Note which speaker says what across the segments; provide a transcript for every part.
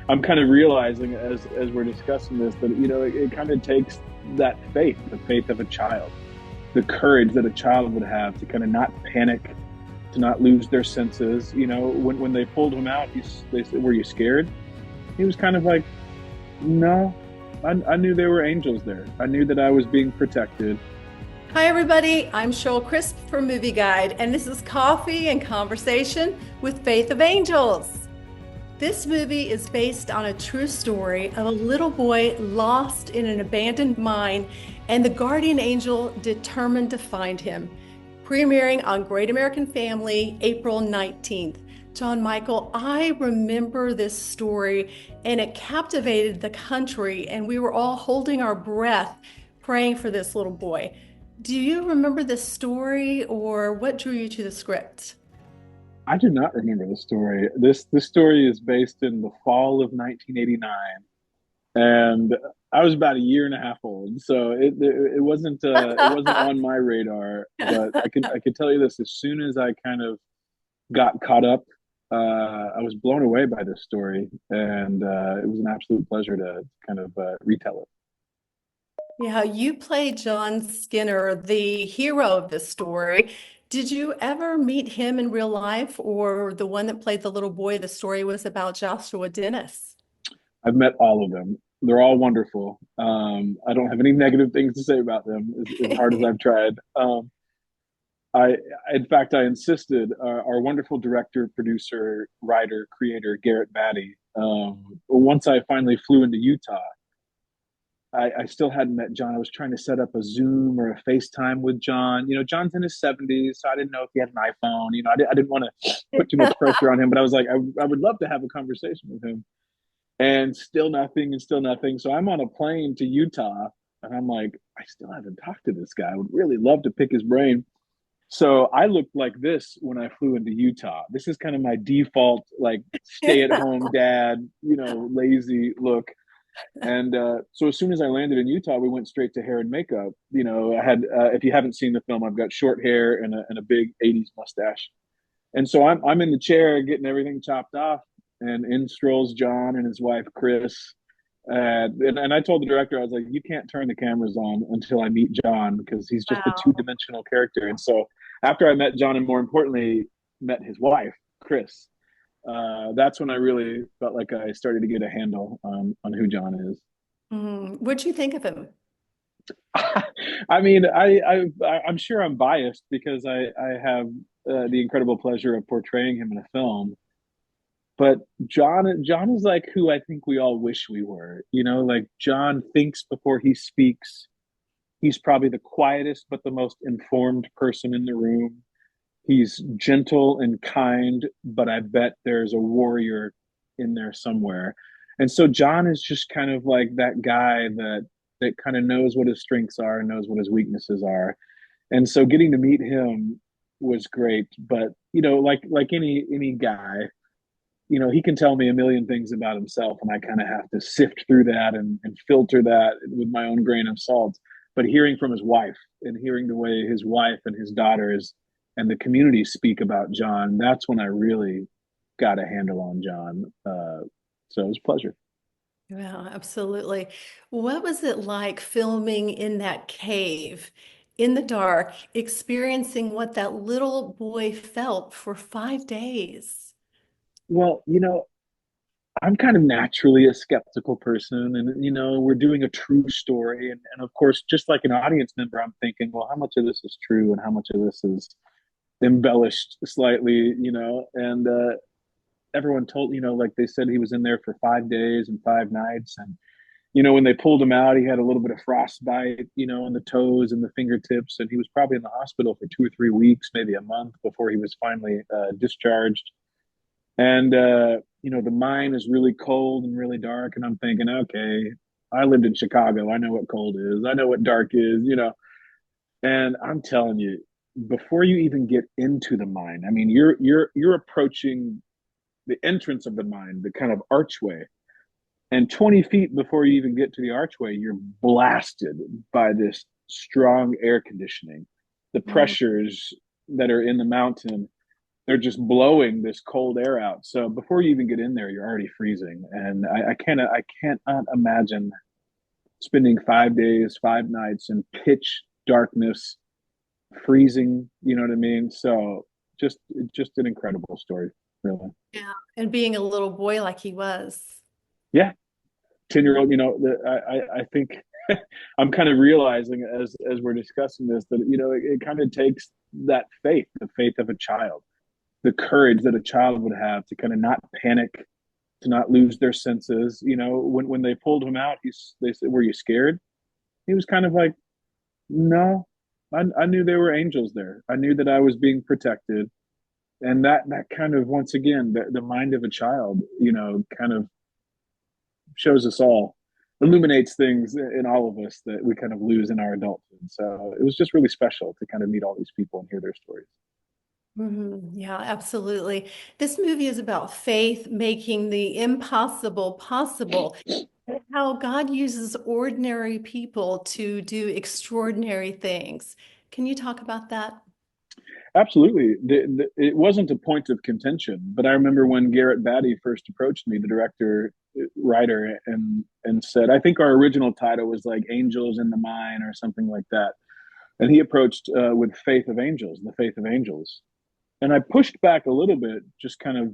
Speaker 1: I'm kind of realizing as we're discussing this that it kind of takes that faith, the faith of a child, the courage that a child would have to kind of not panic, to not lose their senses. When they pulled him out, they said, "Were you scared?" He was kind of like, "No, I knew there were angels there. I knew that I was being protected."
Speaker 2: Hi, everybody. I'm Cheryl Crisp from Movie Guide, and this is Coffee and Conversation with Faith of Angels. This movie is based on a true story of a little boy lost in an abandoned mine and the guardian angel determined to find him. Premiering on Great American Family, April 19th. John Michael, I remember this story and it captivated the country, and we were all holding our breath praying for this little boy. Do you remember this story, or what drew you to the script?
Speaker 1: I do not remember the story. This story is based in the fall of 1989, and I was about a year and a half old, so it wasn't on my radar. But I could tell you this: as soon as I kind of got caught up, I was blown away by this story, and it was an absolute pleasure to kind of retell it.
Speaker 2: Yeah, you played John Skinner, the hero of this story. Did you ever meet him in real life, or the one that played the little boy? The story was about Joshua Dennis.
Speaker 1: I've met all of them. They're all wonderful. I don't have any negative things to say about them, as hard as I've tried. I, in fact, I insisted. Our wonderful director, producer, writer, creator, Garrett Batty. Once I finally flew into Utah, I still hadn't met John. I was trying to set up a Zoom or a FaceTime with John. John's in his 70s, so I didn't know if he had an iPhone. I didn't want to put too much pressure on him, but I was like, I would love to have a conversation with him. And still nothing, and still nothing. So I'm on a plane to Utah, and I'm like, I still haven't talked to this guy. I would really love to pick his brain. So I looked like this when I flew into Utah. This is kind of my default, like, stay at home dad, lazy look. And so as soon as I landed in Utah, we went straight to hair and makeup. I had, if you haven't seen the film, I've got short hair and a big 80s mustache. And so I'm in the chair getting everything chopped off, and in strolls John and his wife Chris. And I told the director, I was like, you can't turn the cameras on until I meet John, because he's just a
Speaker 2: Wow.
Speaker 1: two-dimensional character. And so after I met John, and more importantly, met his wife Chris, that's when I really felt like I started to get a handle on who John is.
Speaker 2: What'd you think of him?
Speaker 1: I mean, I'm sure I'm biased because I have the incredible pleasure of portraying him in a film. But John is like who I think we all wish we were. Like, John thinks before he speaks. He's probably the quietest but the most informed person in the room. He's gentle and kind, but I bet there's a warrior in there somewhere. And so John is just kind of like that guy that kind of knows what his strengths are and knows what his weaknesses are. And so getting to meet him was great. But like any guy, he can tell me a million things about himself, and I kind of have to sift through that and filter that with my own grain of salt. But hearing from his wife, and hearing the way his wife and his daughters and the community speak about John, that's when I really got a handle on John. So it was a pleasure.
Speaker 2: Yeah, absolutely. What was it like filming in that cave in the dark, experiencing what that little boy felt for 5 days?
Speaker 1: Well, I'm kind of naturally a skeptical person, and we're doing a true story, and of course, just like an audience member, I'm thinking, well, how much of this is true and how much of this is embellished slightly, and everyone told, like they said he was in there for 5 days and 5 nights. And when they pulled him out, he had a little bit of frostbite, on the toes and the fingertips, and he was probably in the hospital for 2 or 3 weeks, maybe a month, before he was finally discharged. And the mine is really cold and really dark, and I'm thinking, okay, I lived in Chicago, I know what cold is, I know what dark is. And I'm telling you, before you even get into the mine, I mean, you're approaching the entrance of the mine, the kind of archway. And 20 feet before you even get to the archway, you're blasted by this strong air conditioning, the
Speaker 2: Mm.
Speaker 1: pressures that are in the mountain. they're just blowing this cold air out. So before you even get in there, you're already freezing. And I can't imagine spending 5 days, 5 nights in pitch darkness, freezing. You know what I mean? So just just an incredible story, really.
Speaker 2: Yeah. And being a little boy like he was.
Speaker 1: Yeah, 10-year old. I think I'm kind of realizing as we're discussing this that it kind of takes that faith, the faith of a child, the courage that a child would have to kind of not panic, to not lose their senses. When they pulled him out, they said, "Were you scared?" He was kind of like, "No, I knew there were angels there. I knew that I was being protected." And that kind of, once again, the mind of a child, kind of shows us all, illuminates things in all of us that we kind of lose in our adulthood. So it was just really special to kind of meet all these people and hear their stories.
Speaker 2: Yeah, absolutely. This movie is about faith making the impossible possible, and how God uses ordinary people to do extraordinary things. Can you talk about that?
Speaker 1: Absolutely. It wasn't a point of contention, but I remember when Garrett Batty first approached me, the director, writer, and said, I think our original title was like Angels in the Mine or something like that. And he approached with Faith of Angels, the Faith of Angels. And I pushed back a little bit, just kind of,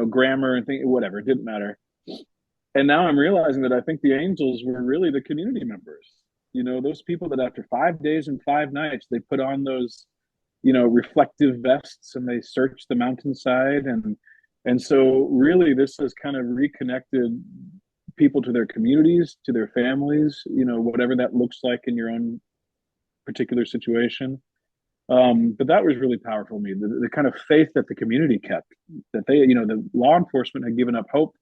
Speaker 1: grammar and think, whatever, it didn't matter. And now I'm realizing that I think the angels were really the community members. Those people that after 5 days and 5 nights, they put on those reflective vests and they search the mountainside, and so really this has kind of reconnected people to their communities, to their families, whatever that looks like in your own particular situation. But that was really powerful to me, the kind of faith that the community kept, that the law enforcement had given up hope.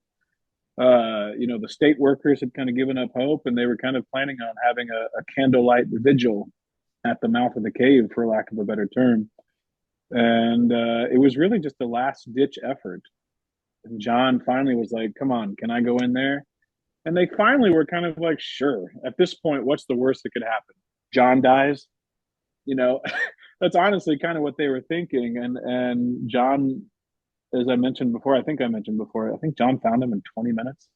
Speaker 1: The state workers had kind of given up hope, and they were kind of planning on having a candlelight vigil at the mouth of the cave, for lack of a better term. And it was really just a last ditch effort. And John finally was like, "Come on, can I go in there?" And they finally were kind of like, "Sure." At this point, what's the worst that could happen? John dies. You know, that's honestly kind of what they were thinking. And John, as I mentioned before, I think John found him in 20 minutes.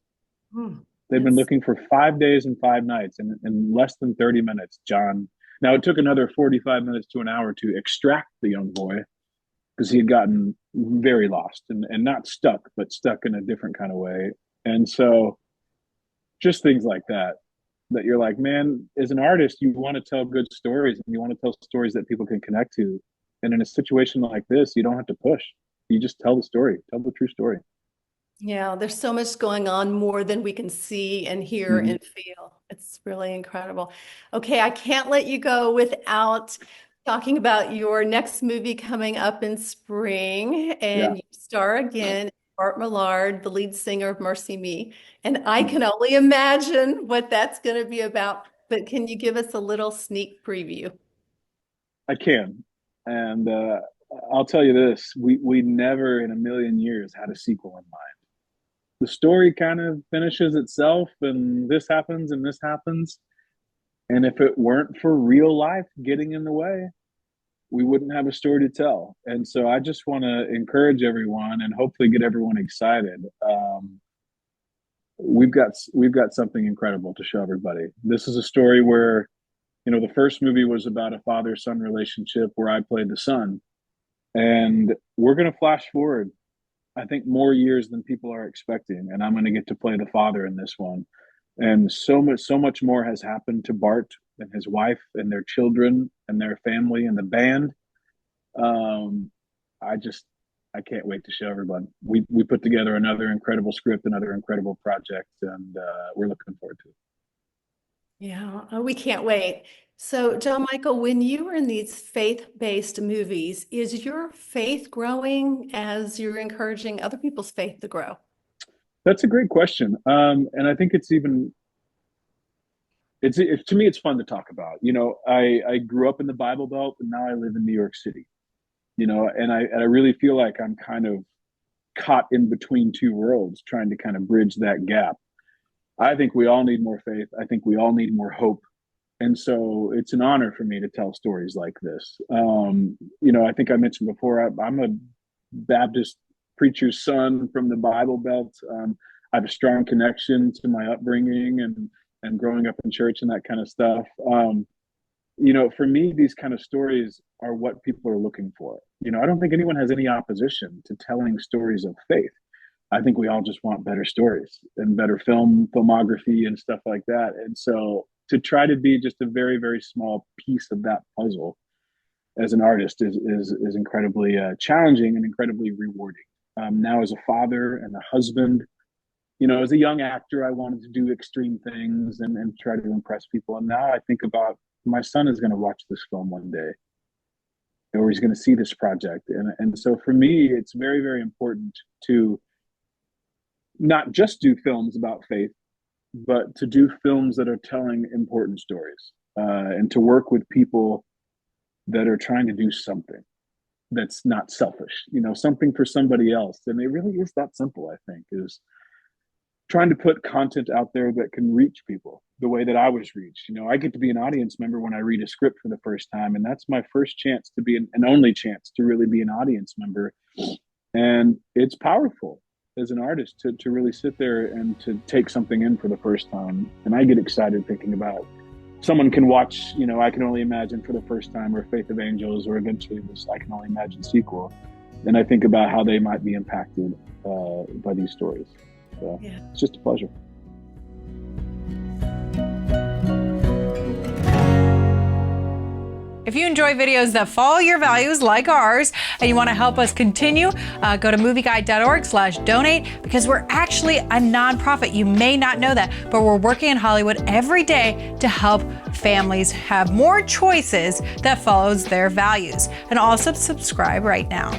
Speaker 1: They've been
Speaker 2: That's
Speaker 1: looking for 5 days and 5 nights, and in less than 30 minutes, John. Now, it took another 45 minutes to an hour to extract the young boy because he had gotten very lost and not stuck, but stuck in a different kind of way. And so, just things like that, that you're like, man, as an artist, you want to tell good stories and you want to tell stories that people can connect to. And in a situation like this, you don't have to push. You just tell the story, tell the true story.
Speaker 2: Yeah, there's so much going on more than we can see and hear
Speaker 1: Mm-hmm.
Speaker 2: and feel. It's really incredible. Okay, I can't let you go without talking about your next movie coming up in spring,
Speaker 1: Yeah.
Speaker 2: and you star again, Art Millard, the lead singer of Mercy Me. And I can only imagine what that's going to be about. But can you give us a little sneak preview?
Speaker 1: I can. And I'll tell you this, we never in a million years had a sequel in mind. The story kind of finishes itself, and this happens and this happens. And if it weren't for real life getting in the way, we wouldn't have a story to tell. And so I just want to encourage everyone and hopefully get everyone excited. We've got something incredible to show everybody. This is a story where, the first movie was about a father-son relationship where I played the son, and we're going to flash forward, I think, more years than people are expecting, and I'm going to get to play the father in this one. And so much more has happened to Bart and his wife and their children and their family and the band. Um, I just I can't wait to show everyone. We put together another incredible script, another incredible project, and we're looking forward to it.
Speaker 2: Yeah, we can't wait. So, John Michael, when you are in these faith-based movies, is your faith growing as you're encouraging other people's faith to grow?
Speaker 1: That's a great question, and I think to me it's fun to talk about. I grew up in the Bible Belt, and now I live in New York City. And I really feel like I'm kind of caught in between two worlds, trying to kind of bridge that gap. I think we all need more faith. I think we all need more hope. And so it's an honor for me to tell stories like this. I think I mentioned before, I'm a Baptist preacher's son from the Bible Belt. I have a strong connection to my upbringing and growing up in church and that kind of stuff. For me, these kind of stories are what people are looking for. I don't think anyone has any opposition to telling stories of faith. I think we all just want better stories and better filmography and stuff like that. And so to try to be just a very, very small piece of that puzzle as an artist is incredibly challenging and incredibly rewarding. Now, as a father and a husband, as a young actor, I wanted to do extreme things and try to impress people. And now I think about my son is going to watch this film one day, or he's going to see this project. And so for me, it's very, very important to not just do films about faith, but to do films that are telling important stories, and to work with people that are trying to do something that's not selfish, something for somebody else. And it really is that simple, I think, is trying to put content out there that can reach people the way that I was reached. I get to be an audience member when I read a script for the first time, and that's my first chance to be an only chance to really be an audience member. And it's powerful as an artist to really sit there and to take something in for the first time. And I get excited thinking about someone can watch, I Can Only Imagine for the first time, or Faith of Angels, or eventually this I Can Only Imagine sequel. And I think about how they might be impacted by these stories. So yeah. It's just a pleasure.
Speaker 3: If you enjoy videos that follow your values like ours and you want to help us continue, go to movieguide.org/donate, because we're actually a nonprofit. You may not know that, but we're working in Hollywood every day to help families have more choices that follows their values. And also subscribe right now.